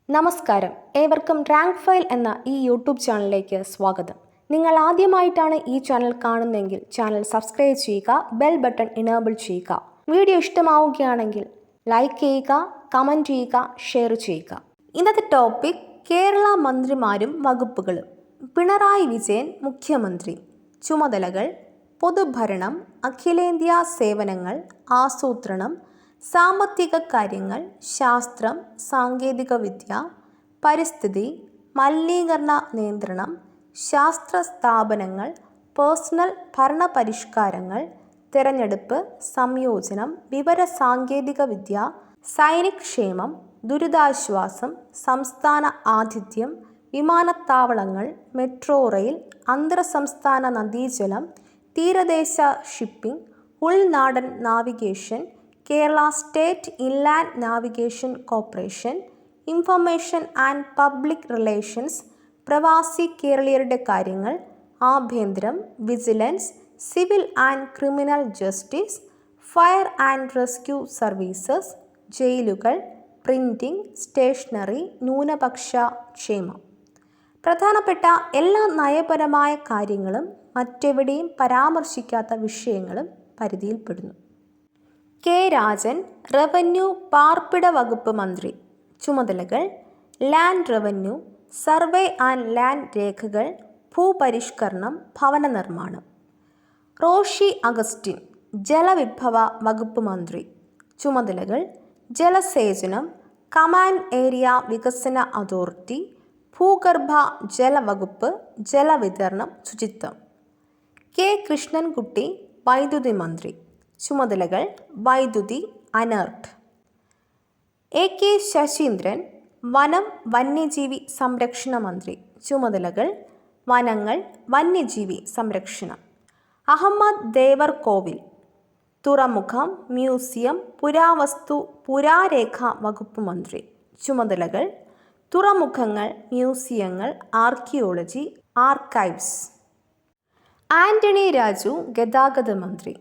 നമസ്കാരം, ഏവർക്കും rank file എന്ന ഈ യൂട്യൂബ് ചാനലിലേക്ക് സ്വാഗതം. നിങ്ങൾ ആദ്യമായിട്ടാണ് ഈ ചാനൽ കാണുന്നതെങ്കിൽ ചാനൽ സബ്സ്ക്രൈബ് ചെയ്യുക, ബെൽ ബട്ടൺ ഇനേബിൾ ചെയ്യുക. വീഡിയോ ഇഷ്ടമാവുകയാണെങ്കിൽ ലൈക്ക് ചെയ്യുക, കമൻറ്റ് ചെയ്യുക, ഷെയർ ചെയ്യുക. ഇന്നത്തെ ടോപ്പിക് കേരള മന്ത്രിമാരും വകുപ്പുകളും. പിണറായി വിജയൻ മുഖ്യമന്ത്രി. ചുമതലകൾ: പൊതുഭരണം, അഖിലേന്ത്യാ സേവനങ്ങൾ, ആസൂത്രണം, സാമ്പത്തിക കാര്യങ്ങൾ, ശാസ്ത്രം, സാങ്കേതികവിദ്യ, പരിസ്ഥിതി, മലിനീകരണ നിയന്ത്രണം, ശാസ്ത്ര സ്ഥാപനങ്ങൾ, പേഴ്സണൽ ഭരണപരിഷ്കാരങ്ങൾ, തെരഞ്ഞെടുപ്പ്, സംയോജനം, വിവരസാങ്കേതികവിദ്യ, സൈനിക് ക്ഷേമം, ദുരിതാശ്വാസം, സംസ്ഥാന ആതിഥ്യം, വിമാനത്താവളങ്ങൾ, മെട്രോ റെയിൽ, അന്തർ സംസ്ഥാന നദീജലം, തീരദേശ ഷിപ്പിംഗ്, ഉൾനാടൻ navigation, Kerala state inland navigation corporation, information and public relations, പ്രവാസി കേരളീയരുടെ കാര്യങ്ങൾ, ആഭ്യന്തരം, vigilance, civil and criminal justice, fire and rescue services, ജയിലുകൾ, പ്രിന്റിംഗ്, സ്റ്റേഷനറി, ന്യൂനപക്ഷ ക്ഷേമം. പ്രധാനപ്പെട്ട എല്ലാ നയപരമായ കാര്യങ്ങളും മറ്റെവിടെയും പരാമർശിക്കാത്ത വിഷയങ്ങളും പരിധിയിൽപ്പെടുന്നു. കെ രാജൻ, റവന്യൂ പാർപ്പിട വകുപ്പ് മന്ത്രി. ചുമതലകൾ: land revenue, survey and land രേഖകൾ, ഭൂപരിഷ്കരണം, ഭവന നിർമ്മാണം. റോഷി അഗസ്റ്റിൻ, ജലവിഭവ വകുപ്പ് മന്ത്രി. ചുമതലകൾ: ജലസേചനം, കമാൻഡ് ഏരിയ വികസന അതോറിറ്റി, ഭൂഗർഭ ജലവകുപ്പ്, ജലവിതരണം, ശുചിത്വം. കെ കൃഷ്ണൻകുട്ടി, വൈദ്യുതി മന്ത്രി. ചുമതലകൾ: വൈദ്യുതി, അനർട്ട്. എ കെ ശശീന്ദ്രൻ, വനം, വന്യജീവി സംരക്ഷണ മന്ത്രി. ചുമതലകൾ: വനങ്ങൾ, വന്യജീവി സംരക്ഷണം. അഹമ്മദ് ദേവർകോവിൽ, തുറമുഖം, മ്യൂസിയം, പുരാവസ്തു, പുരാരേഖ വകുപ്പ് മന്ത്രി. ചുമതലകൾ: തുറമുഖങ്ങൾ, മ്യൂസിയങ്ങൾ, ആർക്കിയോളജി, ആർക്കൈവ്സ്. ആന്റണി രാജു, ഗതാഗത മന്ത്രി.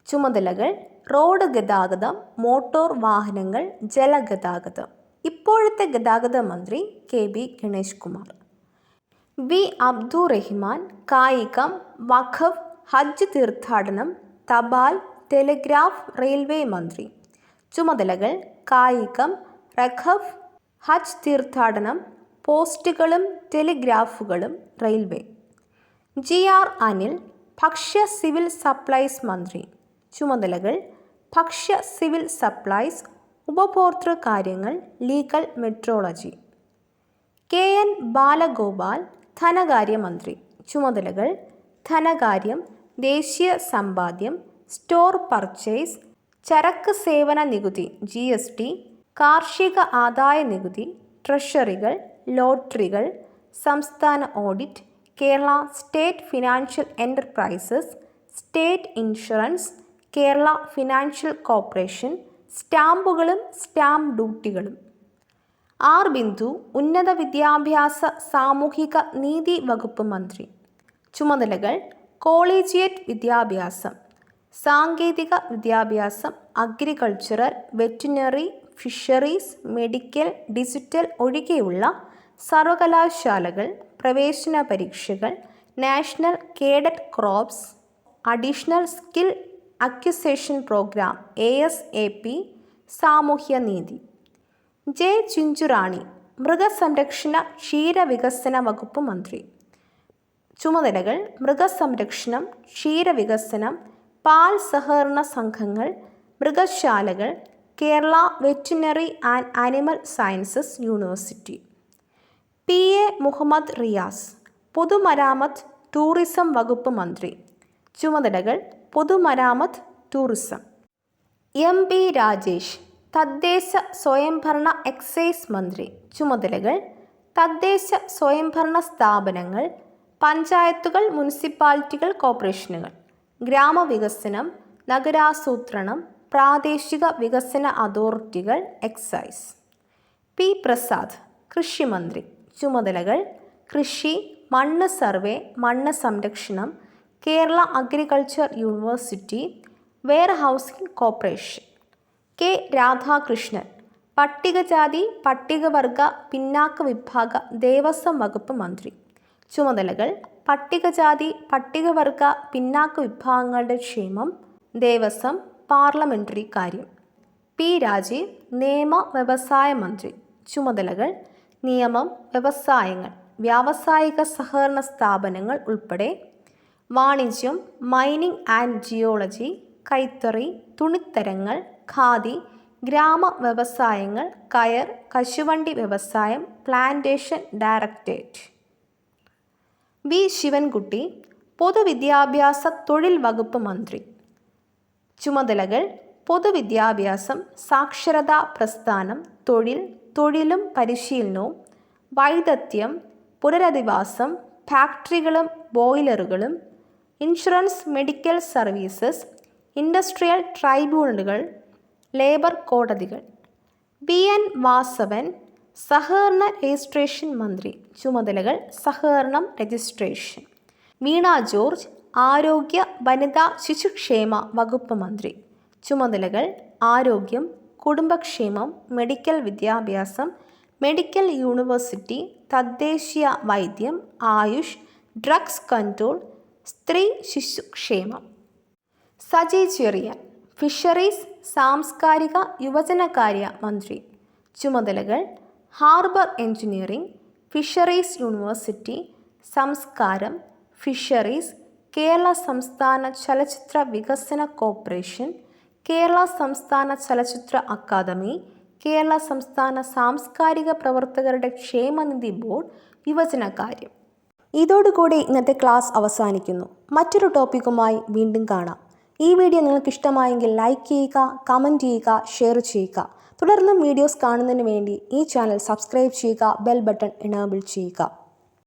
ചുമതലകൾ: റോഡ് ഗതാഗതം, മോട്ടോർ വാഹനങ്ങൾ, ജലഗതാഗതം. ഇപ്പോഴത്തെ ഗതാഗത മന്ത്രി കെ ബി ഗണേഷ് കുമാർ. വി അബ്ദുറഹിമാൻ, കായികം, വഖഫ്, ഹജ്ജ് തീർത്ഥാടനം, തപാൽ, ടെലിഗ്രാഫ്, റെയിൽവേ മന്ത്രി. ചുമതലകൾ: കായികം, വഖഫ്, ഹജ്ജ് തീർത്ഥാടനം, പോസ്റ്റുകളും ടെലിഗ്രാഫുകളും, റെയിൽവേ. ജി ആർ അനിൽ, ഭക്ഷ്യ സിവിൽ സപ്ലൈസ് മന്ത്രി. ചുമതലകൾ: ഭക്ഷ്യ സിവിൽ സപ്ലൈസ്, ഉപഭോക്തൃ കാര്യങ്ങൾ, legal metrology. K N Balagopal, ധനകാര്യമന്ത്രി. ചുമതലകൾ: ധനകാര്യം, ദേശീയ സമ്പാദ്യം, സ്റ്റോർ പർച്ചേസ്, ചരക്ക് സേവന നികുതി GST, കാർഷിക ആദായ നികുതി, ട്രഷറികൾ, ലോട്ടറികൾ, സംസ്ഥാന audit, Kerala state financial enterprises, state insurance, Kerala financial corporation, സ്റ്റാമ്പുകളും സ്റ്റാമ്പ് ഡ്യൂട്ടികളും. ആർ ബിന്ദു, ഉന്നത വിദ്യാഭ്യാസ സാമൂഹിക നീതി വകുപ്പ് മന്ത്രി. ചുമതലകൾ: കോളേജിയറ്റ് വിദ്യാഭ്യാസം, സാങ്കേതിക വിദ്യാഭ്യാസം, agricultural, veterinary, fisheries, medical, digital ഒഴികെയുള്ള സർവകലാശാലകൾ, പ്രവേശന പരീക്ഷകൾ, national cadet corps, additional skill acquisition programme ASAP, സാമൂഹ്യനീതി. ജെ ചിഞ്ചുറാണി, മൃഗസംരക്ഷണ ക്ഷീരവികസന വകുപ്പ് മന്ത്രി. ചുമതലകൾ: മൃഗസംരക്ഷണം, ക്ഷീരവികസനം, പാൽ സഹകരണ സംഘങ്ങൾ, മൃഗശാലകൾ, Kerala veterinary and animal sciences university. P A Muhammad Riyas, പൊതുമരാമത്ത്, ടൂറിസം വകുപ്പ് മന്ത്രി. ചുമതലകൾ: പൊതുമരാമത്ത്, ടൂറിസം. എം പി രാജേഷ്, തദ്ദേശ സ്വയംഭരണ എക്സൈസ് മന്ത്രി. ചുമതലകൾ: തദ്ദേശ സ്വയംഭരണ സ്ഥാപനങ്ങൾ, പഞ്ചായത്തുകൾ, മുനിസിപ്പാലിറ്റികൾ, കോർപ്പറേഷനുകൾ, ഗ്രാമവികസനം, നഗരാസൂത്രണം, പ്രാദേശിക വികസന അതോറിറ്റികൾ, എക്സൈസ്. പി പ്രസാദ്, കൃഷിമന്ത്രി. ചുമതലകൾ: കൃഷി, മണ്ണ് സർവേ, മണ്ണ് സംരക്ഷണം, Kerala agriculture university, warehousing corporation. K Radhakrishnan, പട്ടികജാതി പട്ടികവർഗ പിന്നാക്ക വിഭാഗ ദേവസ്വം വകുപ്പ് മന്ത്രി. ചുമതലകൾ: പട്ടികജാതി പട്ടികവർഗ പിന്നാക്ക വിഭാഗങ്ങളുടെ ക്ഷേമം, ദേവസ്വം, പാർലമെന്ററി കാര്യം. പി രാജീവ്, നിയമ വ്യവസായ മന്ത്രി. ചുമതലകൾ: നിയമം, വ്യവസായങ്ങൾ, വ്യാവസായിക സഹകരണ സ്ഥാപനങ്ങൾ ഉൾപ്പെടെ വാണിജ്യം, മൈനിങ് ആൻഡ് ജിയോളജി, കൈത്തറി, തുണിത്തരങ്ങൾ, ഖാദി, ഗ്രാമ വ്യവസായങ്ങൾ, കയർ, കശുവണ്ടി വ്യവസായം, പ്ലാന്റേഷൻ ഡയറക്ടറേറ്റ്. വി ശിവൻകുട്ടി, പൊതുവിദ്യാഭ്യാസ തൊഴിൽ വകുപ്പ് മന്ത്രി. ചുമതലകൾ: പൊതുവിദ്യാഭ്യാസം, സാക്ഷരതാ പ്രസ്ഥാനം, തൊഴിൽ, തൊഴിലും പരിശീലനവും, വൈദഗ്ധ്യം, പുനരധിവാസം, ഫാക്ടറികളും ബോയിലറുകളും, ഇൻഷുറൻസ്, മെഡിക്കൽ സർവീസസ്, ഇൻഡസ്ട്രിയൽ ട്രൈബ്യൂണലുകൾ, ലേബർ കോടതികൾ. ബി എൻ വാസവൻ, സഹകരണ രജിസ്ട്രേഷൻ മന്ത്രി. ചുമതലകൾ: സഹകരണം, രജിസ്ട്രേഷൻ. വീണ ജോർജ്, ആരോഗ്യ വനിതാ ശിശുക്ഷേമ വകുപ്പ് മന്ത്രി. ചുമതലകൾ: ആരോഗ്യം, കുടുംബക്ഷേമം, മെഡിക്കൽ വിദ്യാഭ്യാസം, മെഡിക്കൽ യൂണിവേഴ്സിറ്റി, തദ്ദേശീയ വൈദ്യം, ആയുഷ്, ഡ്രഗ്സ് കൺട്രോൾ, സ്ത്രീ ശിശുക്ഷേമം. സജി ചെറിയാൻ, ഫിഷറീസ്, സാംസ്കാരിക യുവജനകാര്യ മന്ത്രി. ചുമതലകൾ: ഹാർബർ എഞ്ചിനീയറിംഗ്, ഫിഷറീസ് യൂണിവേഴ്സിറ്റി, സംസ്കാരം, ഫിഷറീസ്, കേരള സംസ്ഥാന ചലച്ചിത്ര വികസന കോർപ്പറേഷൻ, കേരള സംസ്ഥാന ചലച്ചിത്ര അക്കാദമി, കേരള സംസ്ഥാന സാംസ്കാരിക പ്രവർത്തകരുടെ ക്ഷേമനിധി ബോർഡ്, യുവജനകാര്യം. ഇതോടുകൂടി ഇന്നത്തെ ക്ലാസ് അവസാനിക്കുന്നു. മറ്റൊരു ടോപ്പിക്കുമായി വീണ്ടും കാണാം. ഈ വീഡിയോ നിങ്ങൾക്ക് ഇഷ്ടമായെങ്കിൽ ലൈക്ക് ചെയ്യുക, കമൻറ്റ് ചെയ്യുക, ഷെയർ ചെയ്യുക. തുടർന്നും വീഡിയോസ് കാണുന്നതിന് വേണ്ടി ഈ ചാനൽ സബ്സ്ക്രൈബ് ചെയ്യുക, ബെൽ ബട്ടൺ എനേബിൾ ചെയ്യുക.